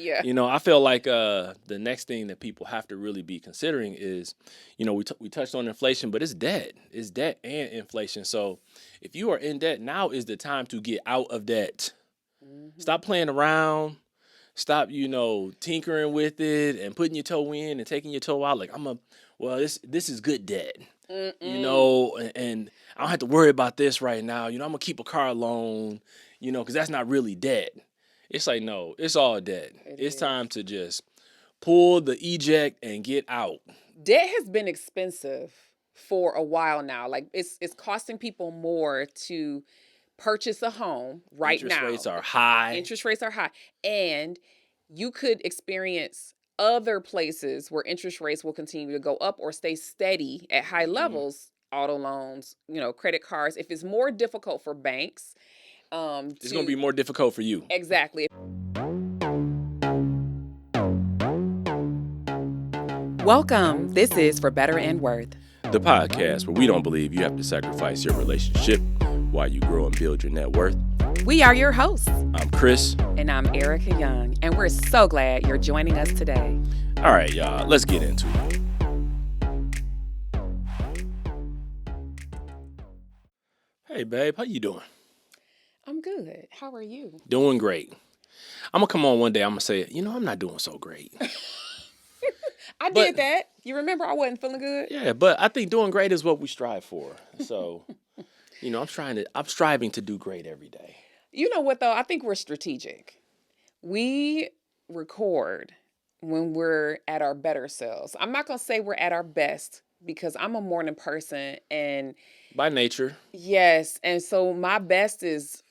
Yeah. I feel like the next thing that people have to really be considering is, we touched on inflation, but it's debt. It's debt and inflation. So if you are in debt, now is the time to get out of debt. Stop playing around. Stop, tinkering with it and putting your toe in and taking your toe out. Like, this is good debt. And I don't have to worry about this right now. I'm gonna keep a car loan, because that's not really debt. It's like, no, it's all debt. It's time to just pull the eject and get out. Debt has been expensive for a while now. Like it's costing people more to purchase a home right now. Interest rates are high. Interest rates are high. And you could experience other places where interest rates will continue to go up or stay steady at high levels. Auto loans, credit cards. If it's more difficult for banks, it's going to be more difficult for you. Exactly. Welcome. This is For Better and Worth, the podcast where we don't believe you have to sacrifice your relationship while you grow and build your net worth. We are your hosts. I'm Chris. And I'm Ericka Young. And we're so glad you're joining us today. All right, y'all. Let's get into it. Hey, babe. How you doing? I'm good. How are you? Doing great. I'm going to come on one day. I'm going to say, I'm not doing so great. I did that. You remember I wasn't feeling good? Yeah, but I think doing great is what we strive for. So, I'm striving to do great every day. You know what, though? I think we're strategic. We record when we're at our better selves. I'm not going to say we're at our best because I'm a morning person and by nature. Yes. And so my best is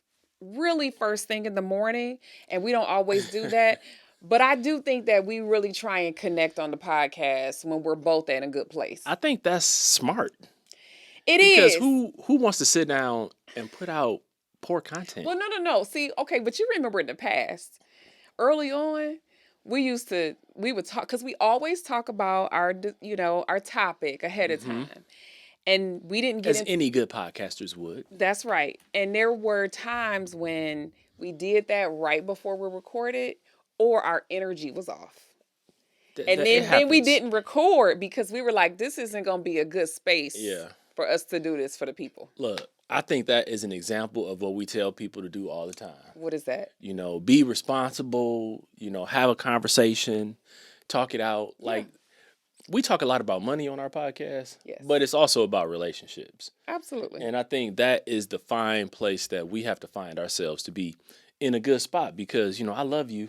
really first thing in the morning, and we don't always do that. But I do think that we really try and connect on the podcast when we're both at a good place. I think that's smart. It is. Because who wants to sit down and put out poor content? Well, no. See, okay, but you remember in the past, early on, we would talk, because we always talk about our topic ahead of time. And we didn't get as any good podcasters would. That's right. And there were times when we did that right before we recorded, or our energy was off. Then we didn't record because we were like, this isn't going to be a good space for us to do this for the people. Look, I think that is an example of what we tell people to do all the time. What is that? Be responsible, have a conversation, talk it out. Yeah. Like, we talk a lot about money on our podcast, but it's also about relationships. Absolutely. And I think that is the fine place that we have to find ourselves to be in a good spot because, I love you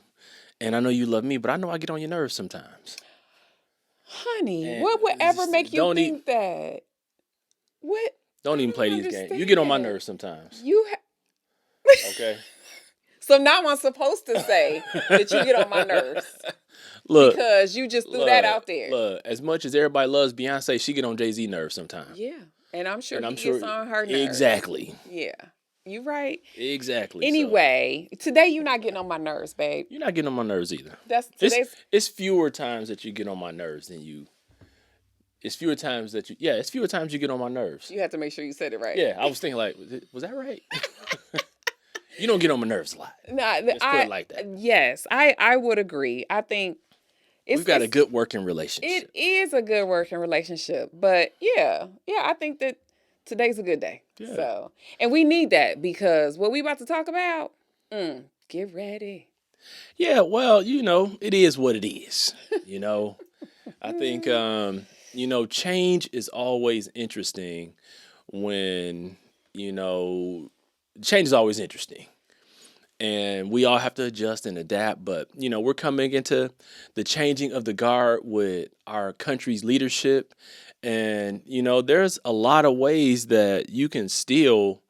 and I know you love me, but I know I get on your nerves sometimes. Honey, and what would ever make you think that? What? Don't even play these games. You get on my nerves sometimes. Okay? So now I'm supposed to say that you get on my nerves. Look, because you just threw that out there. Look, as much as everybody loves Beyonce, she get on Jay-Z nerves sometimes. Yeah, and I'm sure he gets on her nerves. Exactly. Yeah, you right. Exactly. Anyway, today you're not getting on my nerves, babe. You're not getting on my nerves either. It's fewer times that you get on my nerves than you. It's fewer times you get on my nerves. You have to make sure you said it right. Yeah, I was thinking like, was that right? You don't get on my nerves a lot. Let's put it like that. Yes, I would agree. I think we've got a good working relationship. It is a good working relationship. But yeah, I think that today's a good day. Yeah. So, and we need that because what we about to talk about, get ready. Yeah, well, it is what it is. I think, change is always interesting when, change is always interesting. And we all have to adjust and adapt. But, we're coming into the changing of the guard with our country's leadership. And, there's a lot of ways that you can still,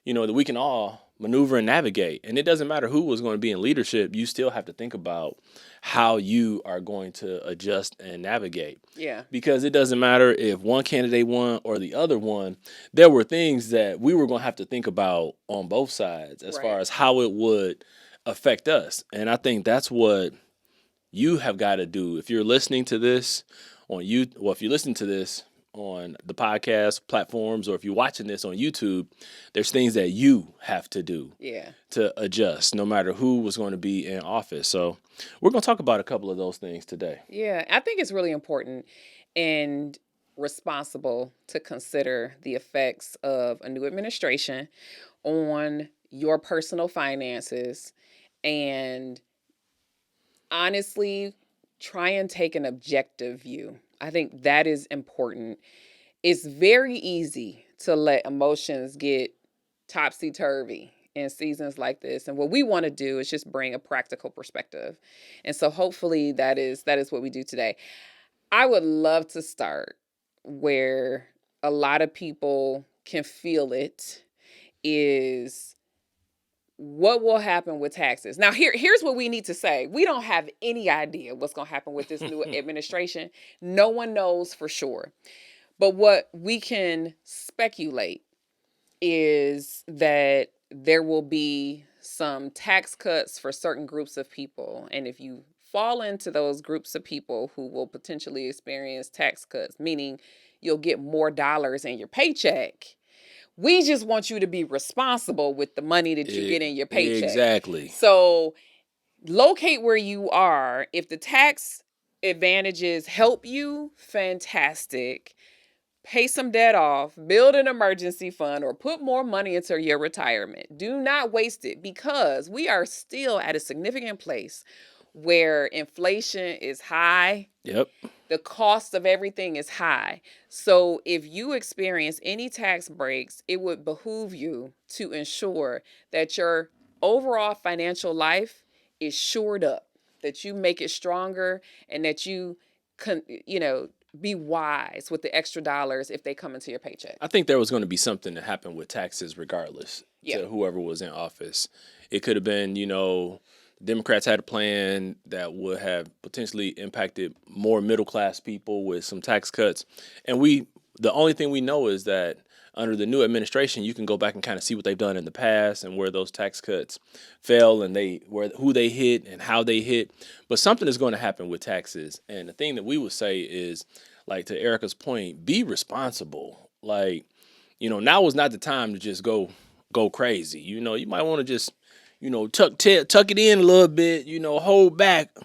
that we can all maneuver and navigate. And it doesn't matter who was going to be in leadership. You still have to think about how you are going to adjust and navigate. Yeah. Because it doesn't matter if one candidate won or the other won. There were things that we were going to have to think about on both sides as far as how it would affect us. And I think that's what you have got to do. If you're listening to this if you listen to this on the podcast platforms, or if you're watching this on YouTube, there's things that you have to do to adjust, no matter who was going to be in office. So we're going to talk about a couple of those things today. Yeah, I think it's really important and responsible to consider the effects of a new administration on your personal finances, and honestly try and take an objective view. I think that is important. It's very easy to let emotions get topsy-turvy in seasons like this, and what we want to do is just bring a practical perspective. And so hopefully that is what we do today. I would love to start where a lot of people can feel it, is what will happen with taxes. Now, here's what we need to say. We don't have any idea what's going to happen with this new administration. No one knows for sure. But what we can speculate is that there will be some tax cuts for certain groups of people. And if you fall into those groups of people who will potentially experience tax cuts, meaning you'll get more dollars in your paycheck, we just want you to be responsible with the money that you get in your paycheck. Exactly. So locate where you are. If the tax advantages help you, fantastic. Pay some debt off, build an emergency fund, or put more money into your retirement. Do not waste it, because we are still at a significant place where inflation is high. Yep. The cost of everything is high. So if you experience any tax breaks, it would behoove you to ensure that your overall financial life is shored up, that you make it stronger, and that you be wise with the extra dollars if they come into your paycheck. I think there was going to be something that happened with taxes regardless to whoever was in office. It could have been, Democrats had a plan that would have potentially impacted more middle class people with some tax cuts. And the only thing we know is that under the new administration, you can go back and kind of see what they've done in the past and where those tax cuts fell and who they hit and how they hit. But something is going to happen with taxes. And the thing that we would say is, like, to Ericka's point, be responsible. Like, now is not the time to just go crazy. You might want to just, tuck it in a little bit, hold back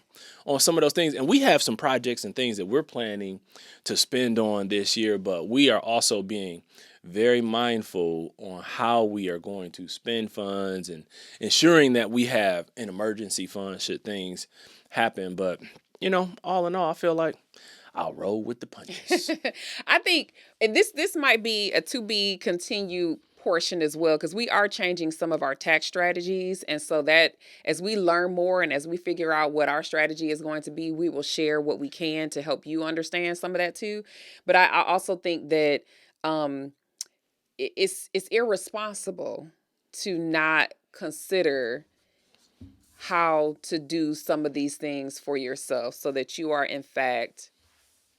on some of those things. And we have some projects and things that we're planning to spend on this year, but we are also being very mindful on how we are going to spend funds and ensuring that we have an emergency fund should things happen. But, all in all, I feel like I'll roll with the punches. I think, and this might be a to be continued portion as well, because we are changing some of our tax strategies. And so that as we learn more and as we figure out what our strategy is going to be, we will share what we can to help you understand some of that too. But I also think that it's irresponsible to not consider how to do some of these things for yourself so that you are in fact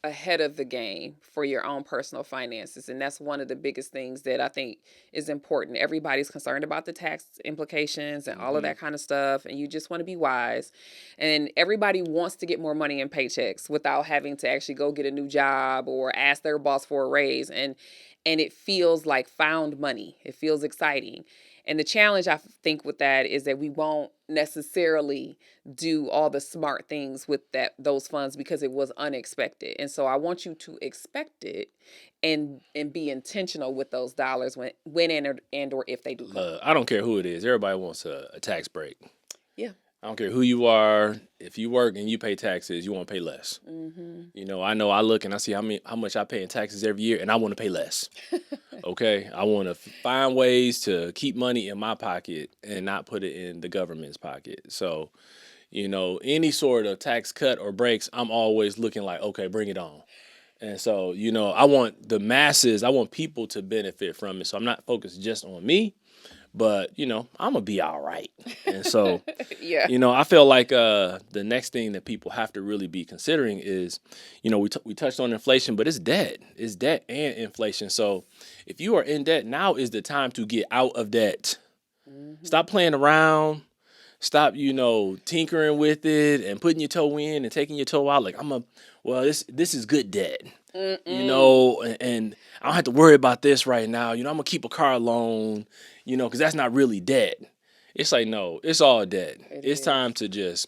ahead of the game for your own personal finances. And that's one of the biggest things that I think is important. Everybody's concerned about the tax implications and all of that kind of stuff, and you just want to be wise. And everybody wants to get more money in paychecks without having to actually go get a new job or ask their boss for a raise. And it feels like found money. It feels exciting. And the challenge, I think, with that is that we won't necessarily do all the smart things with those funds because it was unexpected. And so I want you to expect it and be intentional with those dollars when and or if they do come. I don't care who it is. Everybody wants a tax break. Yeah. I don't care who you are. If you work and you pay taxes, you want to pay less. Mm-hmm. I know I look and I see how much I pay in taxes every year, and I want to pay less. Okay? I want to find ways to keep money in my pocket and not put it in the government's pocket. So, any sort of tax cut or breaks, I'm always looking like, okay, bring it on. And so, I want the masses, I want people to benefit from it. So I'm not focused just on me. But, I'm going to be all right. And so, yeah. I feel like the next thing that people have to really be considering is, we touched on inflation, but it's debt. It's debt and inflation. So if you are in debt, now is the time to get out of debt. Mm-hmm. Stop playing around. stop, tinkering with it and putting your toe in and taking your toe out. Like this is good debt. And I don't have to worry about this right now. I'm gonna keep a car loan, because that's not really debt. It's like, no, it's all debt. It's time to just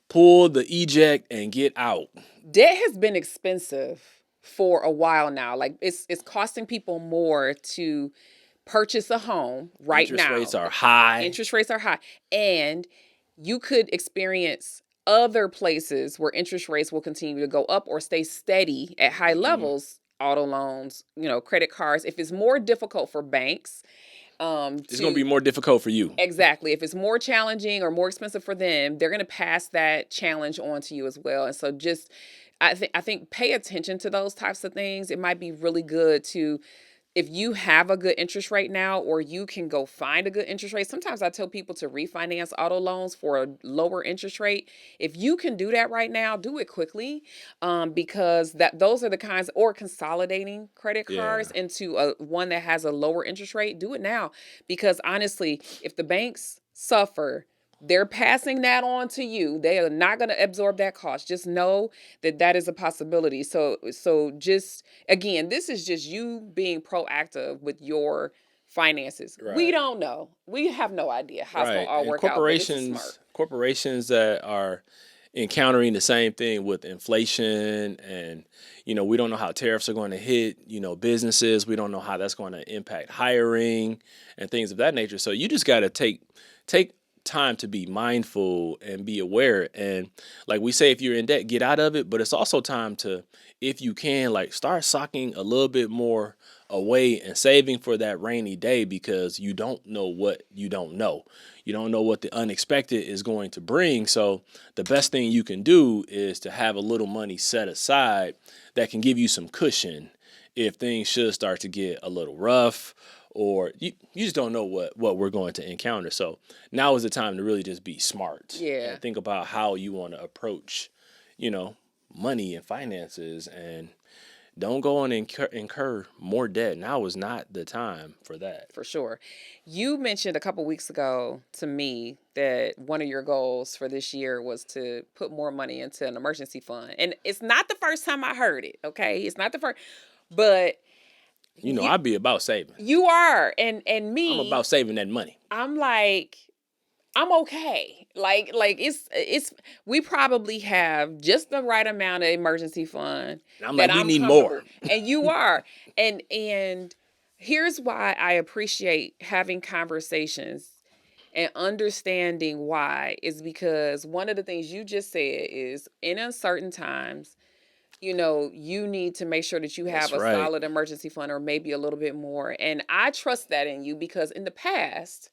pull the eject and get out. Debt has been expensive for a while now. Like it's costing people more to purchase a home right now. Interest rates are high. Interest rates are high. And you could experience other places where interest rates will continue to go up or stay steady at high levels. Auto loans, credit cards. If it's more difficult for banks, it's going to be more difficult for you. Exactly. If it's more challenging or more expensive for them, they're going to pass that challenge on to you as well. And so I think pay attention to those types of things. It might be really good to, if you have a good interest rate now, or you can go find a good interest rate. Sometimes I tell people to refinance auto loans for a lower interest rate. If you can do that right now, do it quickly, because those are the kinds, or consolidating credit cards into one that has a lower interest rate. Do it now, because honestly, if the banks suffer, they're passing that on to you. They are not going to absorb that cost. Just know that is a possibility. So just, again, this is just you being proactive with your finances. Right. We don't know. We have no idea how it's going to all work out. But this is smart. Corporations that are encountering the same thing with inflation, and we don't know how tariffs are going to hit businesses. We don't know how that's going to impact hiring and things of that nature. So you just got to take time to be mindful and be aware. And like we say, if you're in debt, get out of it. But it's also time to, if you can, like, start socking a little bit more away and saving for that rainy day, because you don't know what you don't know. You don't know what the unexpected is going to bring. So the best thing you can do is to have a little money set aside that can give you some cushion if things should start to get a little rough, or you just don't know what we're going to encounter. So now is the time to really just be smart. Yeah. And think about how you want to approach, money and finances, and don't go and incur more debt. Now is not the time for that. For sure. You mentioned a couple weeks ago to me that one of your goals for this year was to put more money into an emergency fund. And it's not the first time I heard it, okay? It's not the first, but I'd be about saving. You are, and me. I'm about saving that money. I'm like, I'm okay. Like it's we probably have just the right amount of emergency fund. And I'm like, we need more. And you are. And here's why I appreciate having conversations and understanding why, is because one of the things you just said is, in uncertain times, you need to make sure that you have solid emergency fund, or maybe a little bit more. And I trust that in you, because in the past,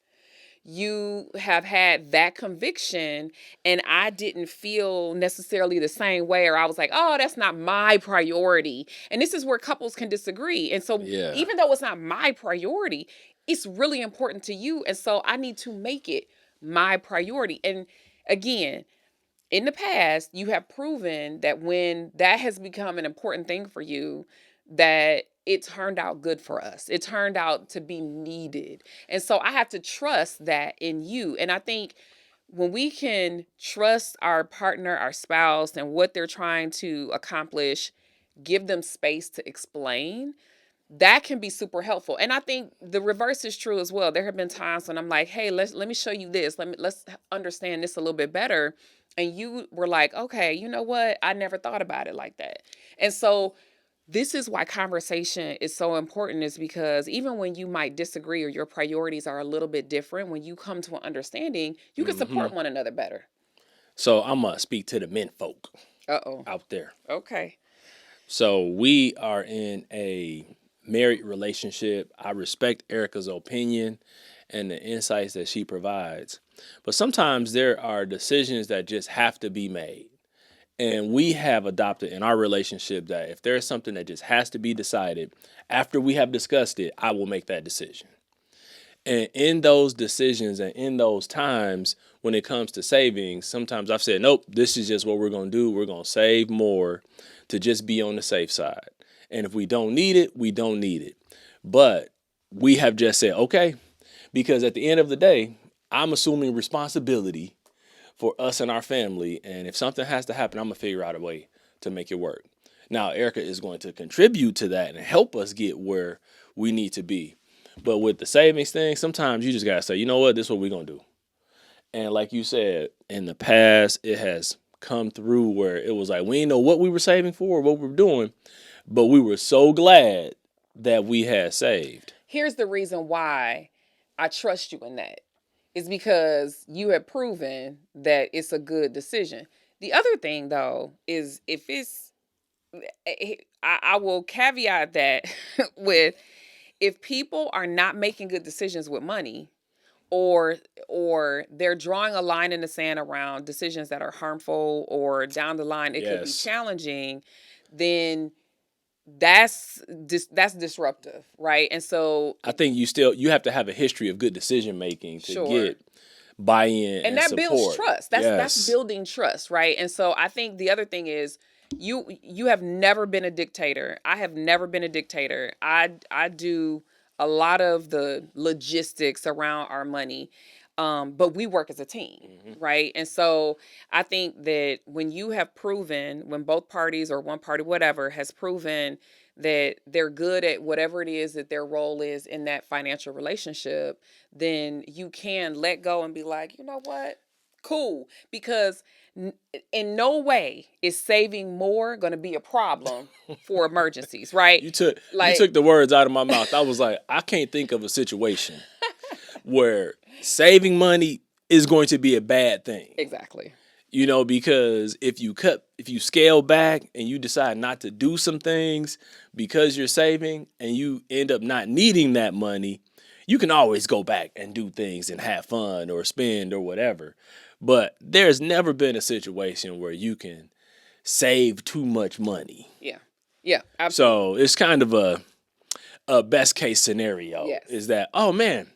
you have had that conviction, and I didn't feel necessarily the same way, or I was like, oh, that's not my priority. And this is where couples can disagree. And so even though it's not my priority, it's really important to you. And so I need to make it my priority. And again, in the past, you have proven that when that has become an important thing for you, that it turned out good for us. It turned out to be needed. And so I have to trust that in you. And I think when we can trust our partner, our spouse, and what they're trying to accomplish, give them space to explain, that can be super helpful. And I think the reverse is true as well. There have been times when I'm like, hey, let me show you this. Let's understand this a little bit better. And you were like, okay, you know what? I never thought about it like that. And so this is why conversation is so important, is because even when you might disagree or your priorities are a little bit different, when you come to an understanding, you can support one another better. So I'm going to speak to the men folk out there. Okay. So we are in a married relationship. I respect Ericka's opinion and the insights that she provides. But sometimes there are decisions that just have to be made. And we have adopted in our relationship that if there's something that just has to be decided, after we have discussed it, I will make that decision. And in those decisions and in those times, when it comes to savings, sometimes I've said, nope, this is just what we're going to do. We're going to save more to just be on the safe side. And if we don't need it, we don't need it. But we have just said, okay, because at the end of the day, I'm assuming responsibility for us and our family. And if something has to happen, I'm going to figure out a way to make it work. Now, Ericka is going to contribute to that and help us get where we need to be. But with the savings thing, sometimes you just got to say, you know what, this is what we're going to do. And like you said, in the past, it has come through where it was like, we didn't know what we were saving for or what we were doing, but we were so glad that we had saved. Here's the reason why I trust you in that. Is because you have proven that it's a good decision. The other thing, though, is if it's, I will caveat that with, if people are not making good decisions with money, or they're drawing a line in the sand around decisions that are harmful, or down the line it could be challenging, then that's disruptive, right? And so I think you have to have a history of good decision making to get buy-in and that support. Builds trust. That's building trust, right? And so I think the other thing is, you have never been a dictator. I have never been a dictator. I do a lot of the logistics around our money. But we work as a team, right? And so I think that when you have proven, when both parties or one party, whatever, has proven that they're good at whatever it is that their role is in that financial relationship, then you can let go and be like, you know what? Cool. Because in no way is saving more going to be a problem for emergencies, right? You took the words out of my mouth. I was like, I can't think of a situation where saving money is going to be a bad thing. Exactly. Because if you scale back and you decide not to do some things because you're saving and you end up not needing that money, you can always go back and do things and have fun or spend or whatever. But there's never been a situation where you can save too much money. Yeah. Yeah, absolutely. So it's kind of a best case scenario is that, oh man,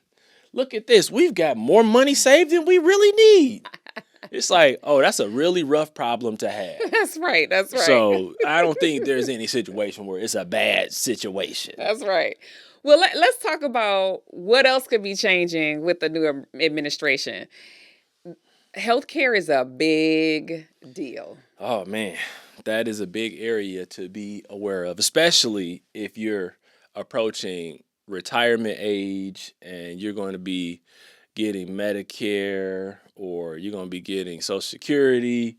look at this. We've got more money saved than we really need. It's like, oh, that's a really rough problem to have. That's right. So I don't think there's any situation where it's a bad situation. That's right. Well, let's talk about what else could be changing with the new administration. Healthcare is a big deal. Oh, man, that is a big area to be aware of, especially if you're approaching retirement age and you're going to be getting Medicare or you're going to be getting Social Security.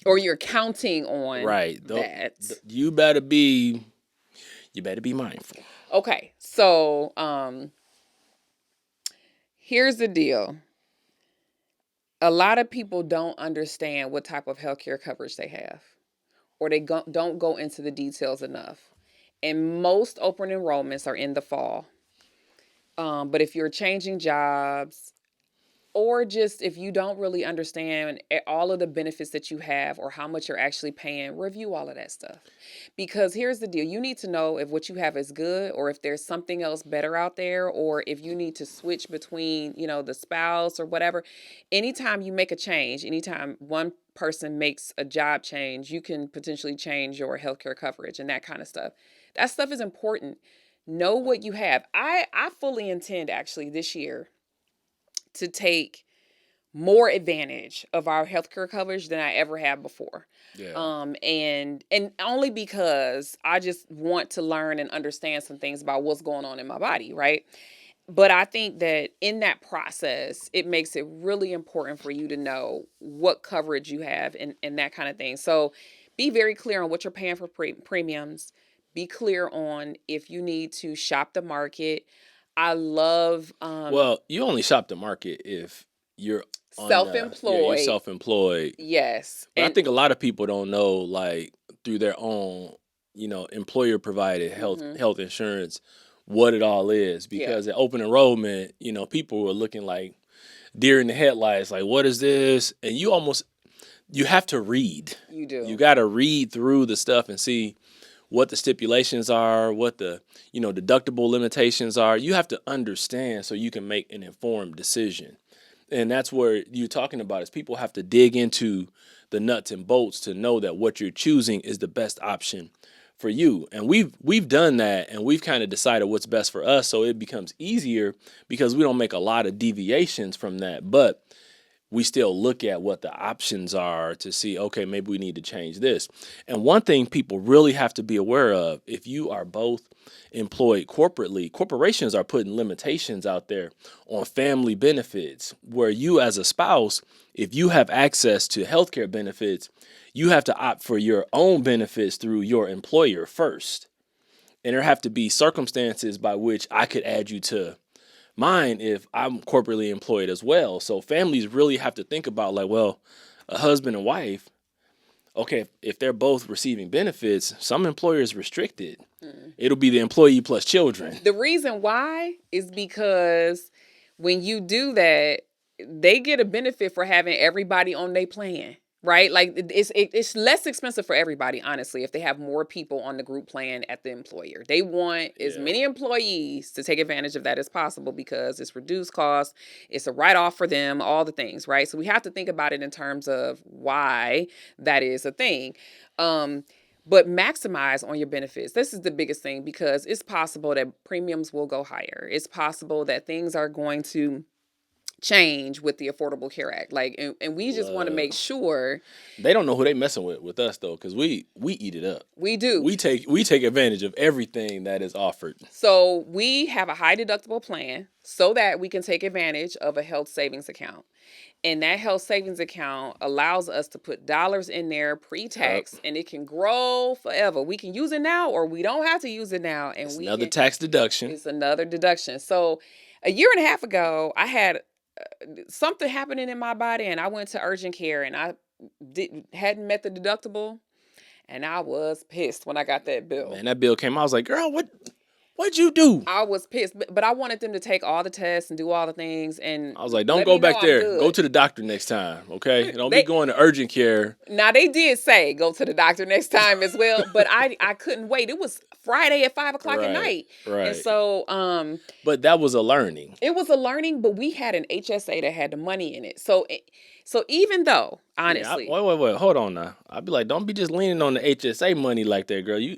Or you're counting on that. You better be mindful. Okay, so here's the deal. A lot of people don't understand what type of healthcare coverage they have, or they don't go into the details enough. And most open enrollments are in the fall. But if you're changing jobs, or just if you don't really understand all of the benefits that you have or how much you're actually paying, review all of that stuff. Because here's the deal. You need to know if what you have is good or if there's something else better out there, or if you need to switch between, the spouse or whatever. Anytime you make a change, anytime one person makes a job change, you can potentially change your healthcare coverage and that kind of stuff. That stuff is important. Know what you have. I fully intend actually this year to take more advantage of our healthcare coverage than I ever have before. Yeah. And only because I just want to learn and understand some things about what's going on in my body, right? But I think that in that process, it makes it really important for you to know what coverage you have and that kind of thing. So be very clear on what you're paying for premiums. Be clear on if you need to shop the market. I love... well, you only shop the market if you're self-employed. You're self-employed. Yes. But I think a lot of people don't know, like, through their own, employer-provided health insurance, what it all is. Because at open enrollment, people were looking like deer in the headlights, like, what is this? And you have to read. You do. You got to read through the stuff and see what the stipulations are, what the, deductible limitations are. You have to understand so you can make an informed decision. And that's where you're talking about is people have to dig into the nuts and bolts to know that what you're choosing is the best option for you. And we've done that, and we've kind of decided what's best for us, so it becomes easier because we don't make a lot of deviations from that. But we still look at what the options are to see, okay, maybe we need to change this. And one thing people really have to be aware of, if you are both employed corporately, corporations are putting limitations out there on family benefits, where you as a spouse, if you have access to healthcare benefits, you have to opt for your own benefits through your employer first. And there have to be circumstances by which I could add you to mine if I'm corporately employed as well. So families really have to think about, like, well, a husband and wife, okay, if they're both receiving benefits, some employers restrict it. It'll be the employee plus children. The reason why is because when you do that, they get a benefit for having everybody on their plan. Right? Like it's less expensive for everybody, honestly, if they have more people on the group plan at the employer. They want as many employees to take advantage of that as possible because it's reduced costs, it's a write-off for them, all the things, right? So we have to think about it in terms of why that is a thing. But maximize on your benefits. This is the biggest thing because it's possible that premiums will go higher. It's possible that things are going to change with the Affordable Care Act. Like, and we just want to make sure they don't know who they messing with us though, because we eat it up. We do. We take advantage of everything that is offered. So we have a high deductible plan so that we can take advantage of a health savings account. And that health savings account allows us to put dollars in there pre-tax, and it can grow forever. We can use it now, or we don't have to use it now. And it's another tax deduction. It's another deduction. So a year and a half ago, I had something happening in my body, and I went to urgent care, and I hadn't met the deductible, and I was pissed when I got that bill. Man, that bill came out. I was like, girl, what'd you do? I was pissed, but I wanted them to take all the tests and do all the things. And I was like, don't go back there. Go to the doctor next time, okay? Don't be going to urgent care. Now, they did say go to the doctor next time as well, but I couldn't wait. It was Friday at 5 o'clock at night. Right. And so... but that was a learning. It was a learning, but we had an HSA that had the money in it. So even though, honestly... Yeah, wait. Hold on now. I'd be like, don't be just leaning on the HSA money like that, girl. You,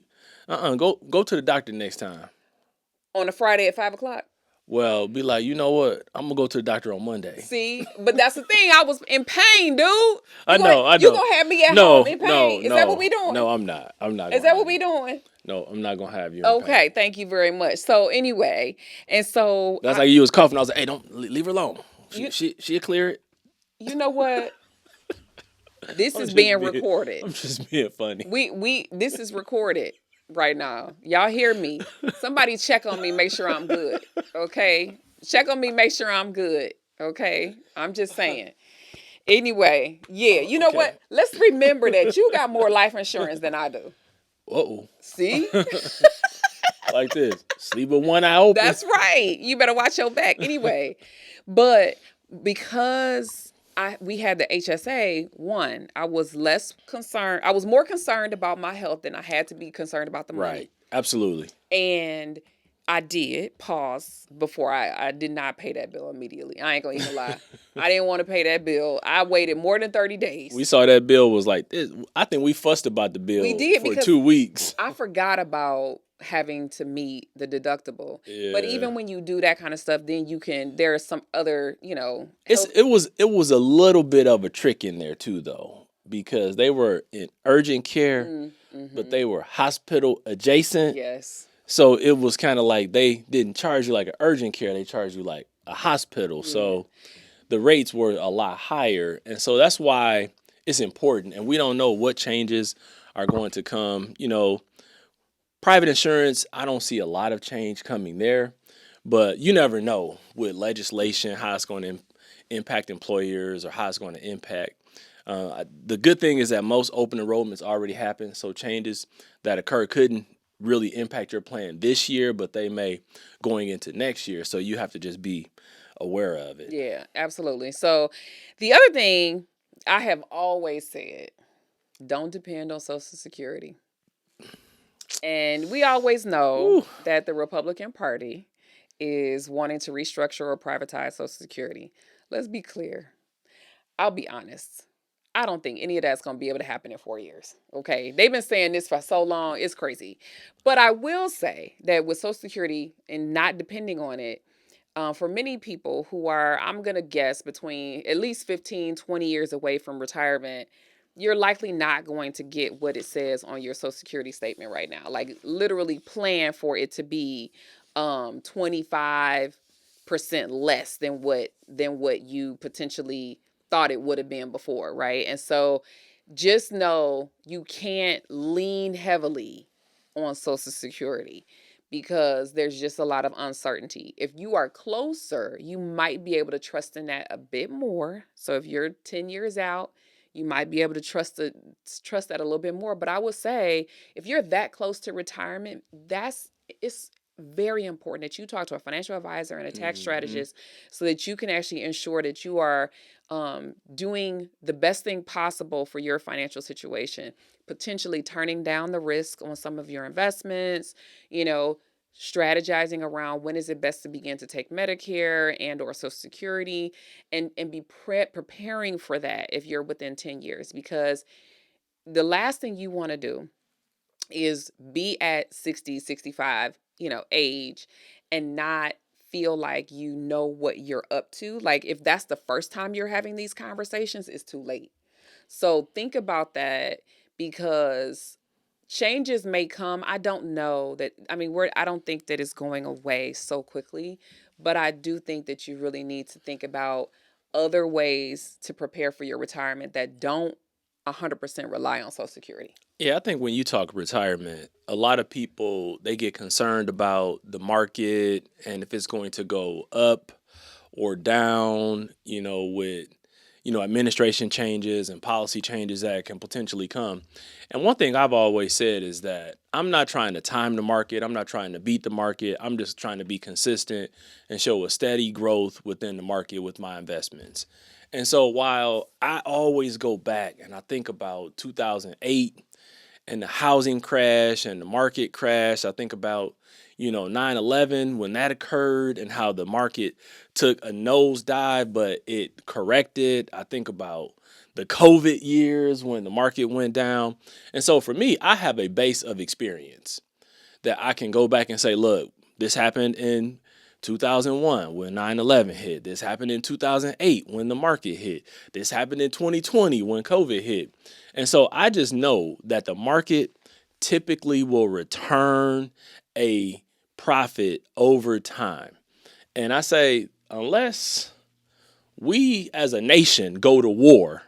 go to the doctor next time. On a Friday at 5 o'clock? Well, be like, you know what? I'm going to go to the doctor on Monday. See? But that's the thing. I was in pain, dude. I know. You going to have me at home in pain. Is that what we doing? No, I'm not. Is that what we doing? No, I'm not going to have you in pain. Thank you very much. So anyway, and so... That's like you was coughing. I was like, hey, don't leave her alone. She'll clear it. You know what? This is being recorded. I'm just being funny. This is recorded right now. Y'all hear me? Somebody check on me, make sure I'm good. Okay? Check on me, make sure I'm good. Okay? I'm just saying. Anyway, yeah, you know what? Let's remember that you got more life insurance than I do. Uh-oh. See? Like this. Sleep with one eye open. That's right. You better watch your back. Anyway, but because we had the HSA, I was less concerned. I was more concerned about my health than I had to be concerned about the money. Right. Absolutely. And I did pause before I did not pay that bill immediately. I ain't gonna even lie. I didn't want to pay that bill. I waited more than 30 days. We saw that bill was like this. I think we fussed about the bill for 2 weeks. I forgot about having to meet the deductible. Yeah. But even when you do that kind of stuff, then there are some other, it was a little bit of a trick in there too, though, because they were in urgent care, but they were hospital adjacent. Yes. So it was kind of like they didn't charge you like an urgent care. They charged you like a hospital. Yeah. So the rates were a lot higher. And so that's why it's important. And we don't know what changes are going to come. Private insurance, I don't see a lot of change coming there. But you never know with legislation how it's going to impact employers or how it's going to impact. The good thing is that most open enrollments already happened. So changes that occur couldn't really impact your plan this year, but they may going into next year. So you have to just be aware of it. Yeah, absolutely. So the other thing I have always said, don't depend on Social Security. And we always know that the Republican Party is wanting to restructure or privatize Social Security. Let's be clear. I'll be honest. I don't think any of that's going to be able to happen in 4 years. Okay. They've been saying this for so long. It's crazy. But I will say that with Social Security and not depending on it, for many people who are, I'm going to guess, between at least 15, 20 years away from retirement, you're likely not going to get what it says on your Social Security statement right now. Like, literally plan for it to be 25% less than what you potentially thought it would have been before, right? And so just know you can't lean heavily on Social Security because there's just a lot of uncertainty. If you are closer, you might be able to trust in that a bit more. So if you're 10 years out, you might be able to trust that a little bit more. But I would say if you're that close to retirement, it's very important that you talk to a financial advisor and a tax strategist so that you can actually ensure that you are doing the best thing possible for your financial situation, potentially turning down the risk on some of your investments, you know, strategizing around when is it best to begin to take Medicare and or Social Security, and be preparing for that if you're within 10 years, because the last thing you want to do is be at 60, 65, age, and not feel like you know what you're up to. Like, if that's the first time you're having these conversations, it's too late. So think about that, because changes may come. I don't know that, I don't think that it's going away so quickly, but I do think that you really need to think about other ways to prepare for your retirement that don't 100% rely on Social Security. Yeah, I think when you talk retirement, a lot of people, they get concerned about the market and if it's going to go up or down, with administration changes and policy changes that can potentially come. And one thing I've always said is that I'm not trying to time the market. I'm not trying to beat the market. I'm just trying to be consistent and show a steady growth within the market with my investments. And so while I always go back and I think about 2008 and the housing crash and the market crash, I think about 9/11 when that occurred and how the market took a nosedive, but it corrected. I think about the COVID years when the market went down. And so for me, I have a base of experience that I can go back and say, look, this happened in 2001 when 9/11 hit. This happened in 2008 when the market hit. This happened in 2020 when COVID hit. And so I just know that the market typically will return a profit over time. And I say, unless we as a nation go to war,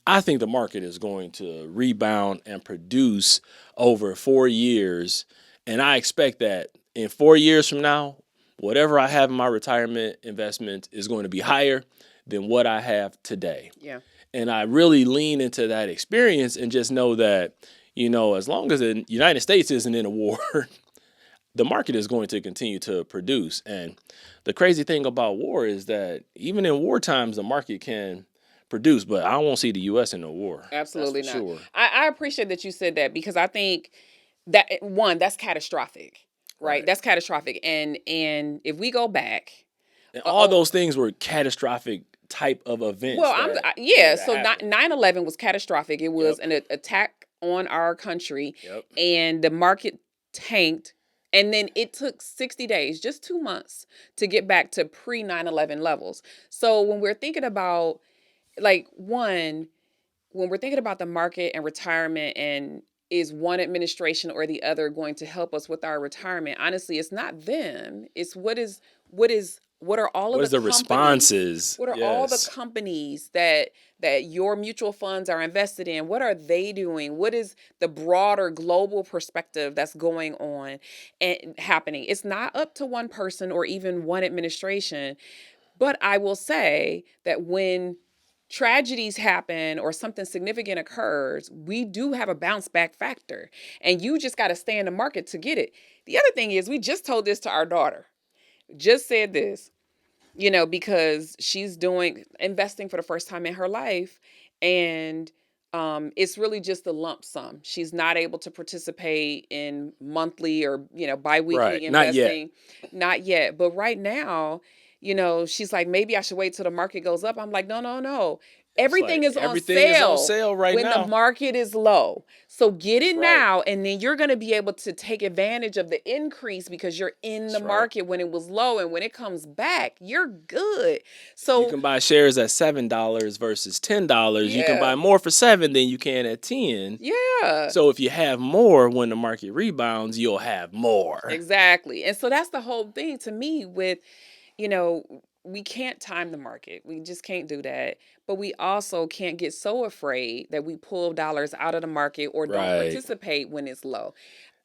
I think the market is going to rebound and produce over 4 years. And I expect that in 4 years from now, whatever I have in my retirement investment is going to be higher than what I have today. Yeah. And I really lean into that experience and just know that, as long as the United States isn't in a war, the market is going to continue to produce. And the crazy thing about war is that even in war times, the market can produce, but I won't see the U.S. in a war. Absolutely not. Sure. I appreciate that you said that, because I think that, one, that's catastrophic, right? That's catastrophic. And if we go back, and all those things were catastrophic type of events. Well, so 9/11 was catastrophic. It was an attack on our country, and the market tanked. And then it took 60 days, just 2 months, to get back to pre 9/11 levels. So when we're thinking about, when we're thinking about the market and retirement, and is one administration or the other going to help us with our retirement? Honestly, it's not them. It's what are all of the responses? What are all the companies that your mutual funds are invested in? What are they doing? What is the broader global perspective that's going on and happening? It's not up to one person or even one administration. But I will say that when tragedies happen or something significant occurs, we do have a bounce back factor, and you just got to stay in the market to get it. The other thing is, we just told this to our daughter, just said this, because she's doing investing for the first time in her life, and it's really just a lump sum. She's not able to participate in monthly or biweekly investing. Not yet. But right now, she's like, maybe I should wait till the market goes up. I'm like, no. Everything is on everything is on sale sale right when the now. market is low. So get it That's right. now, and then you're going to be able to take advantage of the increase because you're in the That's right. market when it was low, and when it comes back, you're good. You So can buy shares at $7 versus $10. You can yeah, buy more for 7 than you can at 10. yeah, So if you have more when the market rebounds, you'll have more. exactly. And so that's the whole thing to me with, you know, we can't time the market. We just can't do that. But we also can't get so afraid that we pull dollars out of the market or don't Right. participate when it's low.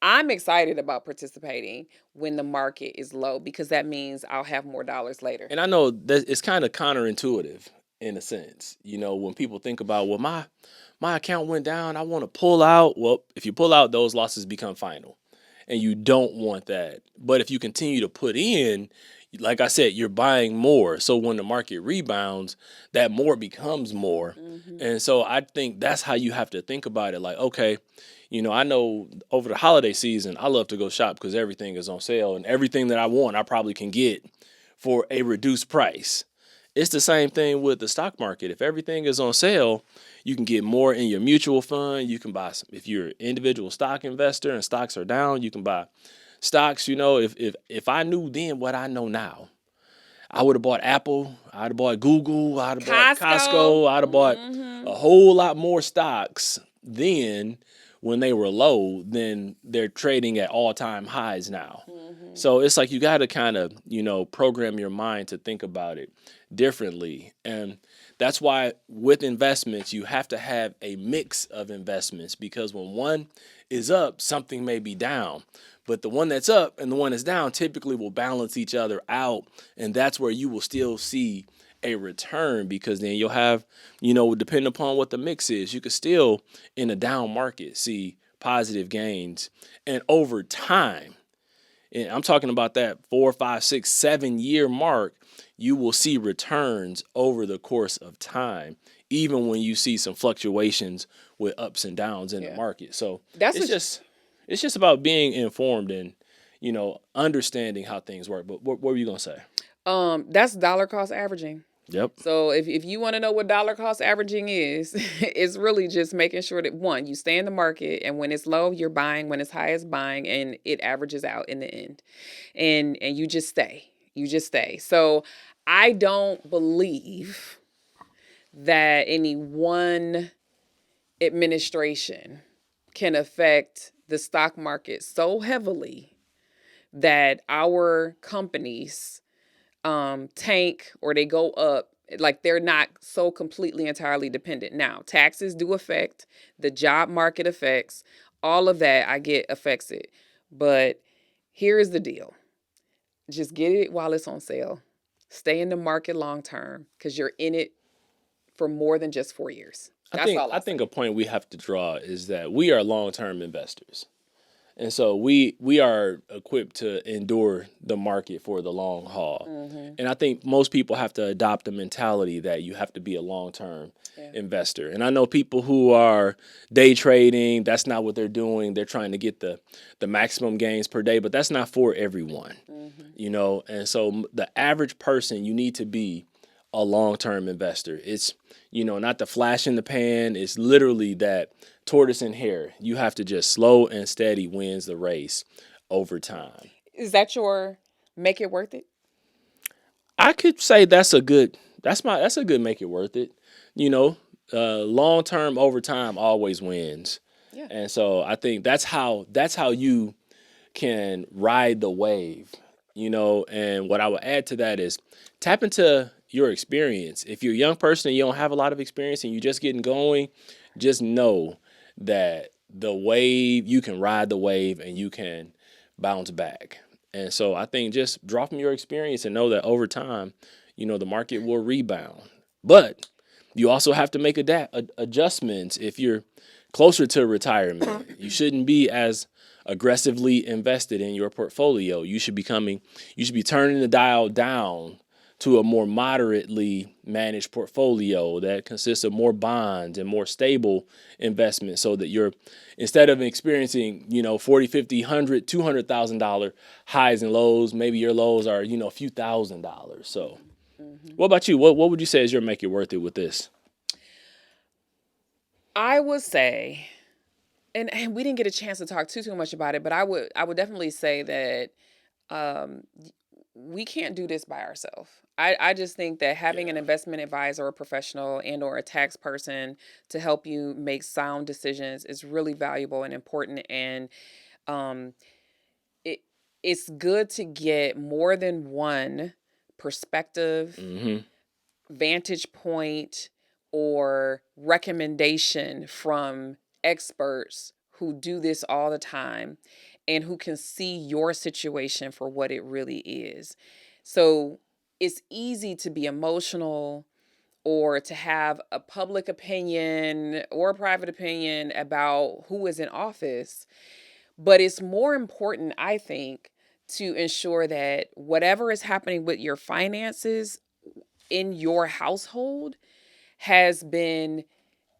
I'm excited about participating when the market is low because that means I'll have more dollars later. And I know that it's kind of counterintuitive in a sense. You know, when people think about, well, my account went down, I want to pull out. Well, if you pull out, those losses become final. And you don't want that. But if you continue to put in, like I said, you're buying more. So when the market rebounds, that more becomes more. And so I think that's how you have to think about it. Like, okay, you know, I know over the holiday season, I love to go shop because everything is on sale and everything that I want, I probably can get for a reduced price. It's the same thing with the stock market. If everything is on sale, you can get more in your mutual fund. You can buy some, if you're an individual stock investor and stocks are down, you can buy stocks. You know, if I knew then what I know now, I would have bought Apple, I'd have bought Google, I'd have bought Costco, I'd have bought a whole lot more stocks then when they were low than they're trading at all-time highs now. So it's like you got to kind of, you know, program your mind to think about it differently. And that's why with investments, you have to have a mix of investments because when one is up, something may be down. But the one that's up and the one that's down typically will balance each other out. And that's where you will still see a return because then you'll have, you know, depending upon what the mix is, you could still in a down market see positive gains. And over time, and I'm talking about that 4, 5, 6, 7 year mark, you will see returns over the course of time, even when you see some fluctuations with ups and downs in the market. So That's it's just about being informed and, you know, understanding how things work. But what were you gonna say? That's dollar cost averaging. Yep. So if you want to know what dollar cost averaging is, it's really just making sure that one, you stay in the market and when it's low, you're buying, when it's high, it's buying, and it averages out in the end. And you just stay. You just stay. So I don't believe that any one administration can affect the stock market so heavily that our companies tank or they go up. Like they're not so completely entirely dependent. Now, taxes do affect, the job market affects, all of that I get affects it. But here's the deal. Just get it while it's on sale. Stay in the market long term because you're in it for more than just 4 years. That's all I think a point we have to draw is that we are long-term investors. And so we are equipped to endure the market for the long haul. And I think most people have to adopt the mentality that you have to be a long-term investor. And I know people who are day trading, that's not what they're doing. They're trying to get the maximum gains per day, but that's not for everyone. You know, and so the average person, you need to be a long-term investor. It's, you know, not the flash in the pan. It's literally that tortoise and hare. You have to just slow and steady wins the race over time. Is that your make it worth it? I could say that's a good make it worth it. You know, long term over time always wins. Yeah. And so I think that's how you can ride the wave, you know, and what I would add to that is tap into your experience. If you're a young person and you don't have a lot of experience and you're just getting going, just know that the wave, you can ride the wave and you can bounce back. And so I think just draw from your experience and know that over time, you know, the market will rebound. But you also have to make adjustments if you're closer to retirement. You shouldn't be as aggressively invested in your portfolio. You should be turning the dial down to a more moderately managed portfolio that consists of more bonds and more stable investments so that you're, instead of experiencing, you know, 40, 50, 100, $200,000 highs and lows, maybe your lows are, you know, a few $1,000s. So what about you? What would you say is your make it worth it with this? I would say, and we didn't get a chance to talk too much about it, but I would definitely say that um, we can't do this by ourselves. I just think that having an investment advisor or professional and or a tax person to help you make sound decisions is really valuable and important. And um, it it's good to get more than one perspective, vantage point, or recommendation from experts who do this all the time and who can see your situation for what it really is. So it's easy to be emotional or to have a public opinion or a private opinion about who is in office. But it's more important, I think, to ensure that whatever is happening with your finances in your household has been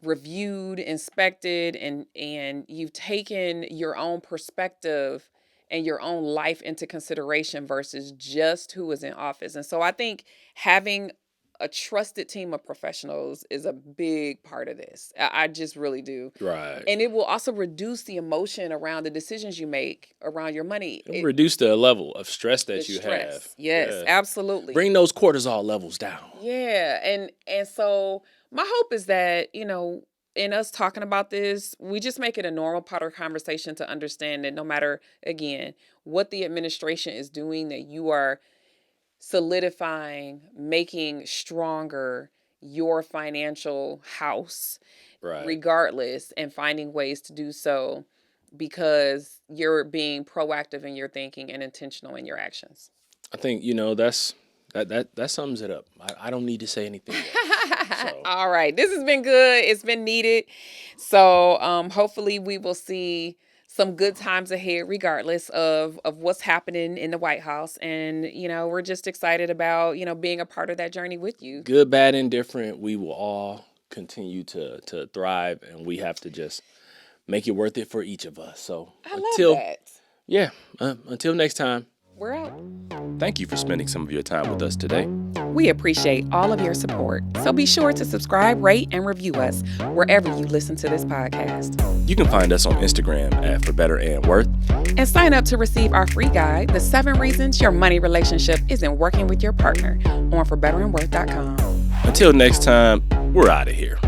reviewed, inspected, and you've taken your own perspective and your own life into consideration versus just who is in office. And so I think having a trusted team of professionals is a big part of this. I just really do. Right. And it will also reduce the emotion around the decisions you make around your money. It will reduce the level of stress that you stress. have. Yes, absolutely. Bring those cortisol levels down. Yeah. And so my hope is that, in us talking about this, we just make it a normal part of conversation to understand that no matter, again, what the administration is doing, that you are solidifying, making stronger your financial house, regardless, and finding ways to do so because you're being proactive in your thinking and intentional in your actions. I think, that sums it up. I don't need to say anything else. So. All right. This has been good. It's been needed. So hopefully we will see some good times ahead, regardless of what's happening in the White House. And, we're just excited about, being a part of that journey with you. Good, bad, indifferent. We will all continue to thrive, and we have to just make it worth it for each of us. So I love that. Yeah. Until next time. We're out. Thank you for spending some of your time with us today. We appreciate all of your support. So be sure to subscribe, rate, and review us wherever you listen to this podcast. You can find us on Instagram at For Better and Worth. And sign up to receive our free guide, The 7 Reasons Your Money Relationship Isn't Working with Your Partner, on ForBetterandWorth.com. Until next time, we're out of here.